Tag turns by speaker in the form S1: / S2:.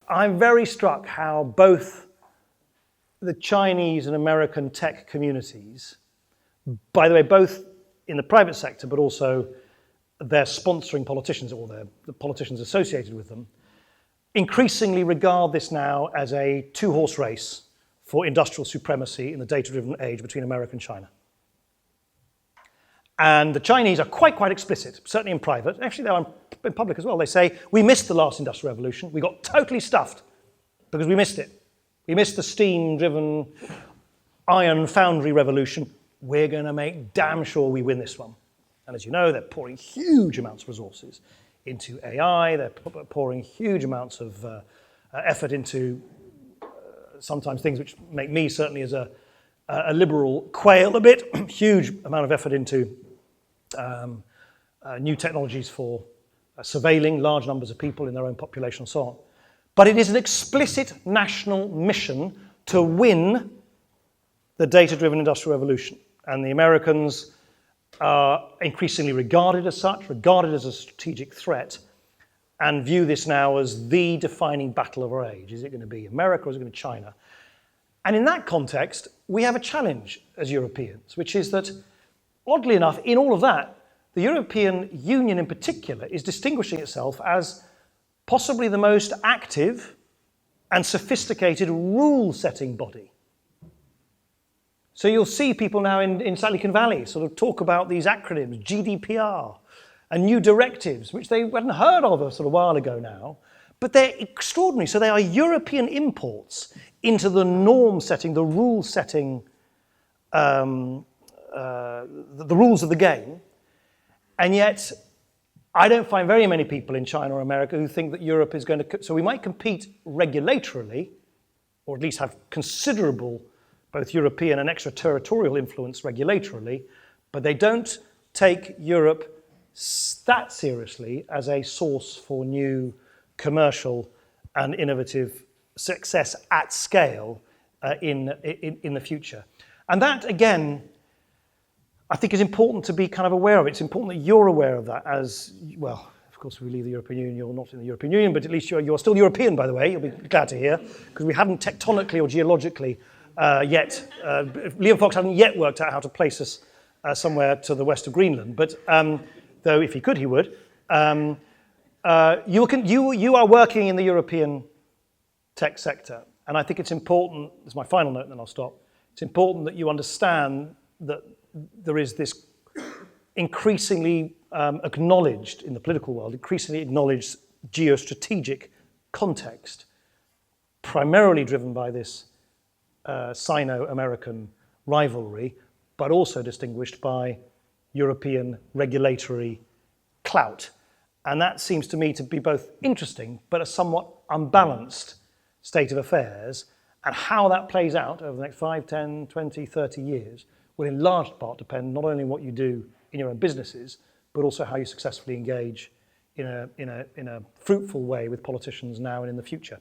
S1: I'm very struck how both the Chinese and American tech communities, by the way, both in the private sector, but also their sponsoring politicians or the politicians associated with them, increasingly regard this now as a two-horse race for industrial supremacy in the data-driven age between America and China. And the Chinese are quite explicit, certainly in private. Actually, they are in public as well. They say, we missed the last industrial revolution. We got totally stuffed because we missed it. We missed the steam-driven iron foundry revolution. We're going to make damn sure we win this one. And as you know, they're pouring huge amounts of resources into AI. They're pouring huge amounts of effort into sometimes things which make me certainly as a liberal quail a bit. Huge amount of effort into new technologies for surveilling large numbers of people in their own population and so on. But it is an explicit national mission to win the data-driven industrial revolution. And the Americans are increasingly regarded as such, regarded as a strategic threat, and view this now as the defining battle of our age. Is it going to be America or is it going to be China? And in that context, we have a challenge as Europeans, which is that, oddly enough, in all of that, the European Union in particular is distinguishing itself as possibly the most active and sophisticated rule-setting body. So you'll see people now in Silicon Valley sort of talk about these acronyms, GDPR, and new directives, which they hadn't heard of a sort of while ago now, but they're extraordinary. So they are European imports into the norm-setting, the rule-setting, the rules of the game, and yet I don't find very many people in China or America who think that Europe is going to... So we might compete regulatorily, or at least have considerable both European and extraterritorial influence regulatorily, but they don't take Europe that seriously as a source for new commercial and innovative success at scale in the future. And that, again, I think is important to be kind of aware of. It's important that you're aware of that as, well, of course, if we leave the European Union, you're not in the European Union, but at least you're still European, by the way, you'll be glad to hear, because we haven't tectonically or geologically yet, Liam Fox hasn't yet worked out how to place us somewhere to the west of Greenland, but though if he could, he would. You are working in the European tech sector, and I think it's important, this is my final note and then I'll stop, it's important that you understand that there is this increasingly acknowledged, in the political world, increasingly acknowledged geostrategic context, primarily driven by this Sino-American rivalry, but also distinguished by European regulatory clout. And that seems to me to be both interesting, but a somewhat unbalanced state of affairs, and how that plays out over the next 5, 10, 20, 30 years will in large part depend not only on what you do in your own businesses, but also how you successfully engage in a fruitful way with politicians now and in the future.